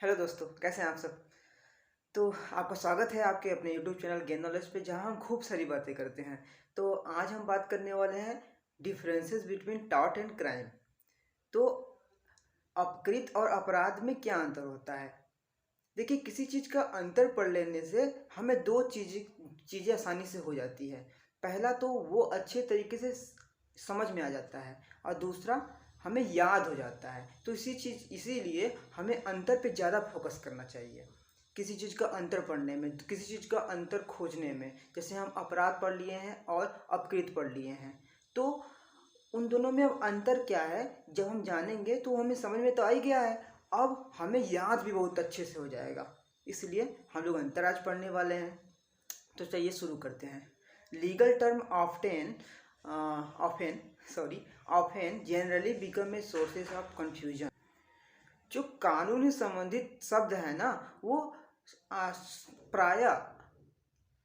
Hello दोस्तों, कैसे हैं आप सब। तो आपका स्वागत है आपके अपने यूट्यूब चैनल गेन नॉलेज पे, जहां हम खूब सारी बातें करते हैं। तो आज हम बात करने वाले हैं differences between tort and crime. तो अपकृत और अपराध में क्या अंतर होता है। देखिए, किसी चीज़ का अंतर पढ़ लेने से हमें दो चीज़ें आसानी से हो जाती है। पहला तो वो अच्छे तरीके से समझ में आ जाता है, और दूसरा हमें याद हो जाता है। तो इसीलिए हमें अंतर पे ज़्यादा फोकस करना चाहिए। किसी चीज़ का अंतर पढ़ने में, किसी चीज़ का अंतर खोजने में। जैसे हम अपराध पढ़ लिए हैं और अपकृत पढ़ लिए हैं, तो उन दोनों में अब अंतर क्या है जब हम जानेंगे तो हमें समझ में तो आ ही गया है। अब हमें याद भी बहुत अच्छे से हो जाएगा। इसलिए हम लोग अंतर आज पढ़ने वाले हैं। तो चलिए शुरू करते हैं। Legal term often often generally become a sources of confusion. जो कानूनी संबंधित शब्द है ना, वो प्राय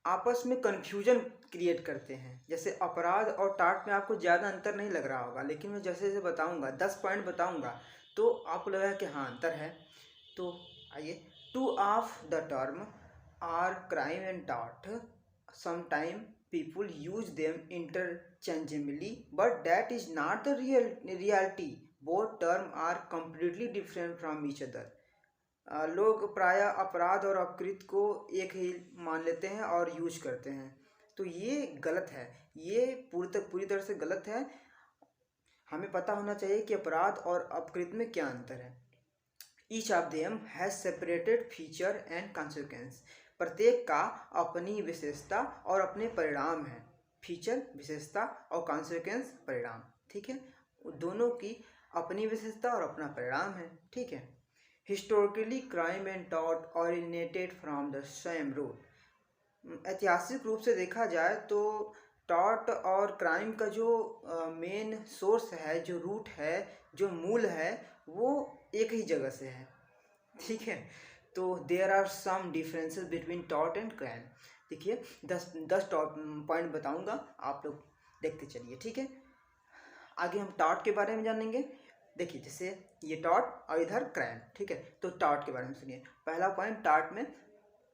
आपस में कन्फ्यूजन क्रिएट करते हैं। जैसे अपराध और टाट में आपको ज़्यादा अंतर नहीं लग रहा होगा, लेकिन मैं जैसे जैसे बताऊंगा 10 पॉइंट बताऊंगा तो आपको लगेगा कि हाँ अंतर है। तो आइए, two of the term are crime and टाट। Sometime people use them interchangeably, but that is not the reality. Both term are completely different from each other. लोग प्राय अपराध और अपकृत को एक ही मान लेते हैं और यूज करते हैं। तो ये गलत है, ये पूरी तरह से गलत है। हमें पता होना चाहिए कि अपराध और अपकृत में क्या अंतर है। Each of them has separated feature and consequence. प्रत्येक का अपनी विशेषता और अपने परिणाम है। फीचर विशेषता और कॉन्सिक्वेंस परिणाम, ठीक है। दोनों की अपनी विशेषता और अपना परिणाम है, ठीक है। Historically crime and tort originated from the same root. ऐतिहासिक रूप से देखा जाए तो टॉर्ट और क्राइम का जो मेन सोर्स है, जो रूट है, जो मूल है, वो एक ही जगह से है, ठीक है। तो there are some differences between tort and crime. देखिए, 10 टॉप पॉइंट बताऊंगा, आप लोग देखते चलिए, ठीक है। आगे हम टॉर्ट के बारे में जानेंगे। देखिए, जैसे ये टॉर्ट और इधर क्राइम, ठीक है। तो टॉर्ट के बारे में सुनिए। पहला पॉइंट, टॉर्ट में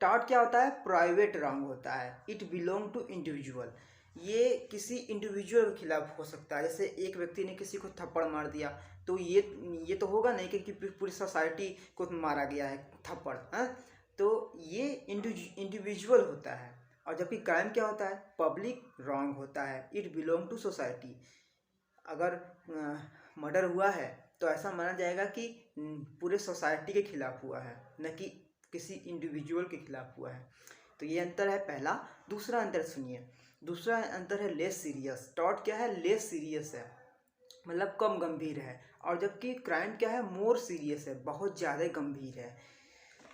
टॉर्ट क्या होता है? प्राइवेट रॉन्ग होता है। It belong to individual. ये किसी इंडिविजुअल के खिलाफ हो सकता है। जैसे एक व्यक्ति ने किसी को थप्पड़ मार दिया, तो ये तो होगा नहीं कि पूरी सोसाइटी को मारा गया है थप्पड़, हाँ। तो ये इंडिविजुअल होता है। और जबकि क्राइम क्या होता है? पब्लिक रॉन्ग होता है। It belong to society. अगर मर्डर हुआ है तो ऐसा माना जाएगा कि पूरे सोसाइटी के खिलाफ हुआ है, न कि किसी इंडिविजुअल के खिलाफ हुआ है। तो ये अंतर है पहला। दूसरा अंतर सुनिए। दूसरा अंतर है लेस सीरियस। टॉर्ट क्या है? लेस सीरियस है, मतलब कम गंभीर है। और जबकि क्राइम क्या है? मोर सीरियस है, बहुत ज़्यादा गंभीर है।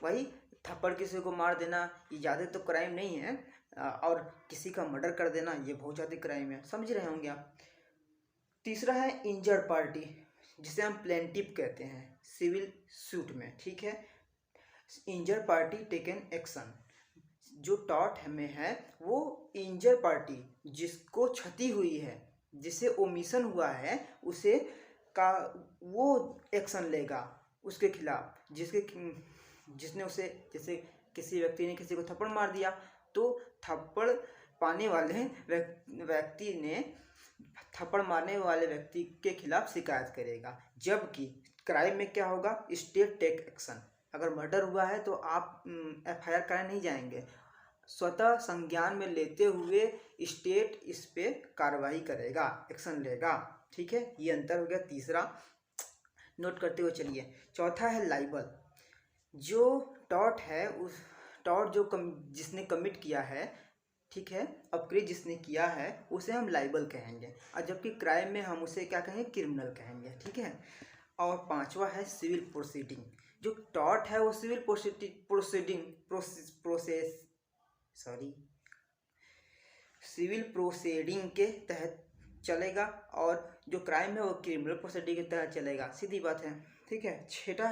वही थप्पड़ किसी को मार देना ये ज़्यादा तो क्राइम नहीं है, और किसी का मर्डर कर देना ये बहुत ज़्यादा क्राइम है। समझ रहे होंगे आप। तीसरा है इंजर्ड पार्टी, जिसे हम प्लेंटिफ कहते हैं सिविल सूट में, ठीक है। Injured party taken action. जो टॉर्ट में है वो इंजर पार्टी, जिसको क्षति हुई है, जिसे ओमिशन हुआ है, उसे का वो एक्शन लेगा उसके खिलाफ, जिसने उसे, जैसे किसी व्यक्ति ने किसी को थप्पड़ मार दिया, तो थप्पड़ पाने वाले व्यक्ति ने थप्पड़ मारने वाले व्यक्ति के खिलाफ शिकायत करेगा। जबकि क्राइम में क्या होगा? State take action. अगर मर्डर हुआ है तो आप FIR कराने नहीं जाएंगे, स्वतः संज्ञान में लेते हुए स्टेट इस पे कार्रवाई करेगा, एक्शन लेगा, ठीक है। ये अंतर हो गया तीसरा, नोट करते हुए चलिए। चौथा है लाइबल। जो टॉर्ट है, उस टॉर्ट जिसने कमिट किया है, ठीक है, अपकृत जिसने किया है, उसे हम लाइबल कहेंगे। और जबकि क्राइम में हम उसे क्या कहेंगे? क्रिमिनल कहेंगे, ठीक है। और पांचवा है सिविल प्रोसीडिंग। जो टॉर्ट है वो सिविल सिविल प्रोसीडिंग के तहत चलेगा, और जो क्राइम है वो क्रिमिनल प्रोसीडिंग के तहत चलेगा। सीधी बात है, ठीक है। छठा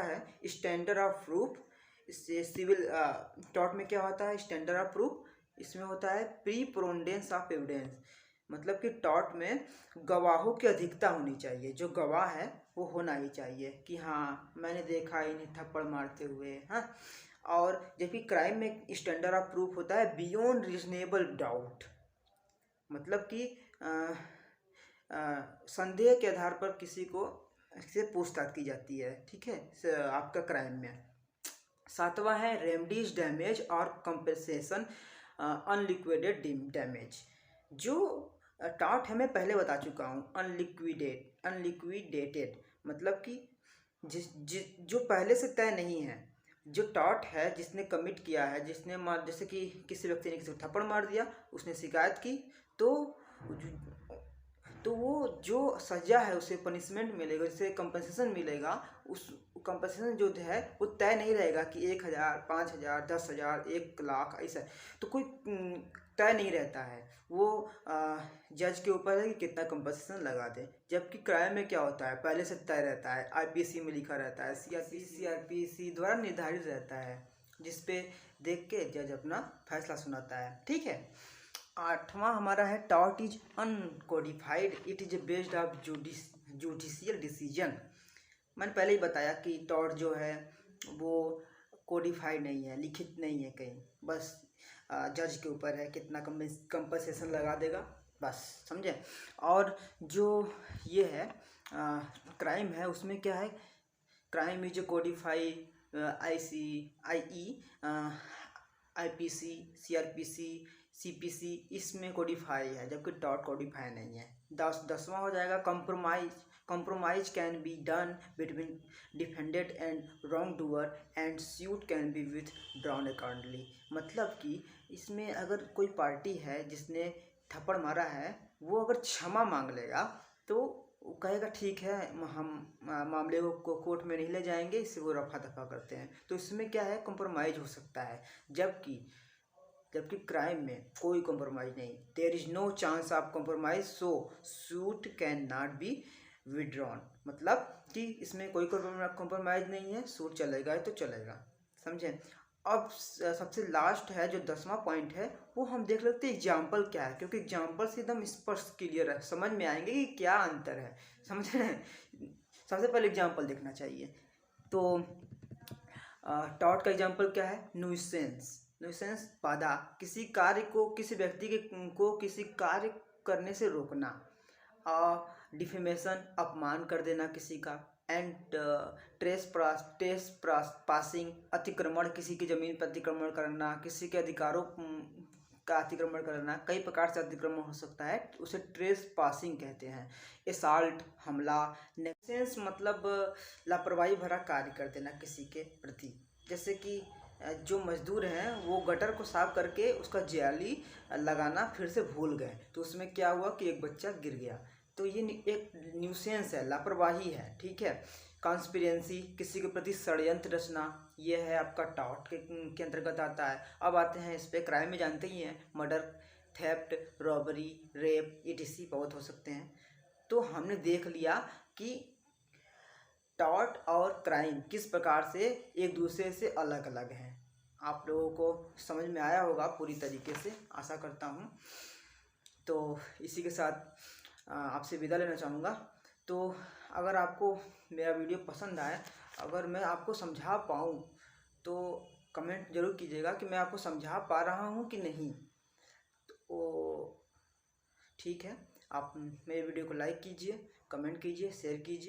है स्टैंडर्ड ऑफ प्रूफ। इससे सिविल टॉर्ट में क्या होता है? Standard of proof. इसमें होता है प्रीपोनेंस ऑफ एविडेंस। मतलब कि टॉर्ट में गवाहों की अधिकता होनी चाहिए। जो गवाह है वो होना ही चाहिए कि हाँ मैंने देखा इन्हें थप्पड़ मारते हुए। हाँ, और जबकि क्राइम में स्टैंडर्ड ऑफ प्रूफ होता है बियॉन्ड रीजनेबल डाउट, मतलब कि संदेह के आधार पर किसी को से पूछताछ की जाती है। ठीक है, आपका क्राइम में। सातवां है रेमडीज डैमेज और कंपेंसेशन अनलिक्विडेटेड डैमेज। जो टॉर्ट है मैं पहले बता चुका हूँ, अनलिक्विडेटेड मतलब कि जो पहले से तय नहीं है। जो टॉर्ट है जिसने कमिट किया है, जिसने जैसे कि किसी व्यक्ति ने किसी को थप्पड़ मार दिया, उसने शिकायत की, तो वो जो सज़ा है उसे पनिशमेंट मिलेगा, जिसे कंपनसेशन मिलेगा, उस कंपनसेशन जो है वो तय नहीं रहेगा कि 1,000, 5,000, 10,000, 1,00,000 ऐसा, तो कोई तय नहीं रहता है। वो जज के ऊपर है कि कितना कंपनसेशन लगा दे। जबकि क्राइम में क्या होता है, पहले से तय रहता है, आईपीसी में लिखा रहता है, सीआरपीसी द्वारा निर्धारित रहता है, जिसपे देख के जज अपना फैसला सुनाता है। ठीक है। आठवां हमारा है tort is uncodified, it is based of judicial decision. मैंने पहले ही बताया कि टॉर्ट जो है वो कोडिफाइड नहीं है, लिखित नहीं है कहीं, बस जज के ऊपर है कितना कंपनसेशन लगा देगा, बस समझे। और जो ये है क्राइम है, उसमें क्या है, crime is codified IPC, CrPC, CPC, इसमें कोडिफाई है, जबकि टॉर्ट कोडिफाई नहीं है। 10वां हो जाएगा compromise can be done between defended and wrong doer and suit can be withdrawn accordingly. मतलब कि इसमें अगर कोई पार्टी है जिसने थप्पड़ मारा है, वो अगर क्षमा मांग लेगा तो वो कहेगा ठीक है, हम मामले को कोर्ट में नहीं ले जाएंगे, इससे वो रफा दफा करते हैं, तो इसमें क्या है, कंप्रोमाइज हो सकता है। जबकि क्राइम में कोई कंप्रोमाइज नहीं, there is no chance of compromise, so suit cannot be withdrawn. मतलब कि इसमें कोई कंप्रोमाइज नहीं है, सूट चलेगा तो चलेगा, समझे। अब सबसे लास्ट है जो 10वां पॉइंट है, वो हम देख लेते हैं एग्जाम्पल क्या है, क्योंकि एग्जाम्पल से एकदम स्पष्ट क्लियर है, समझ में आएंगे कि क्या अंतर है, समझ रहे हैं। सबसे पहले एग्जाम्पल देखना चाहिए। तो टॉर्ट का एग्जाम्पल क्या है, न्यूसेंस बाधा, किसी कार्य को, किसी व्यक्ति को किसी कार्य करने से रोकना। डिफेमेशन, अपमान कर देना किसी का। एंड ट्रेस पासिंग, अतिक्रमण, किसी की जमीन पर अतिक्रमण करना, किसी के अधिकारों का अतिक्रमण करना। कई प्रकार से अतिक्रमण हो सकता है, उसे ट्रेस पासिंग कहते हैं। एसाल्ट, हमला। नेग्लिजेंस मतलब लापरवाही भरा कार्य कर देना किसी के प्रति, जैसे कि जो मजदूर हैं वो गटर को साफ करके उसका जाली लगाना फिर से भूल गए, तो उसमें क्या हुआ कि एक बच्चा गिर गया, तो ये एक न्यूसेंस है, लापरवाही है। ठीक है। कॉन्स्पिरेंसी, किसी के प्रति षड्यंत्र रचना, ये है आपका टॉर्ट के अंतर्गत आता है। अब आते हैं इस पे, क्राइम में जानते ही हैं, murder, theft, robbery, rape, etc बहुत हो सकते हैं। तो हमने देख लिया कि टॉर्ट और क्राइम किस प्रकार से एक दूसरे से अलग अलग हैं। आप लोगों को समझ में आया होगा पूरी तरीके से, आशा करता हूँ। तो इसी के साथ आपसे विदा लेना चाहूँगा। तो अगर आपको मेरा वीडियो पसंद आए, अगर मैं आपको समझा पाऊँ तो कमेंट ज़रूर कीजिएगा कि मैं आपको समझा पा रहा हूँ कि नहीं। तो ठीक है, आप मेरे वीडियो को लाइक कीजिए, कमेंट कीजिए, शेयर कीजिए।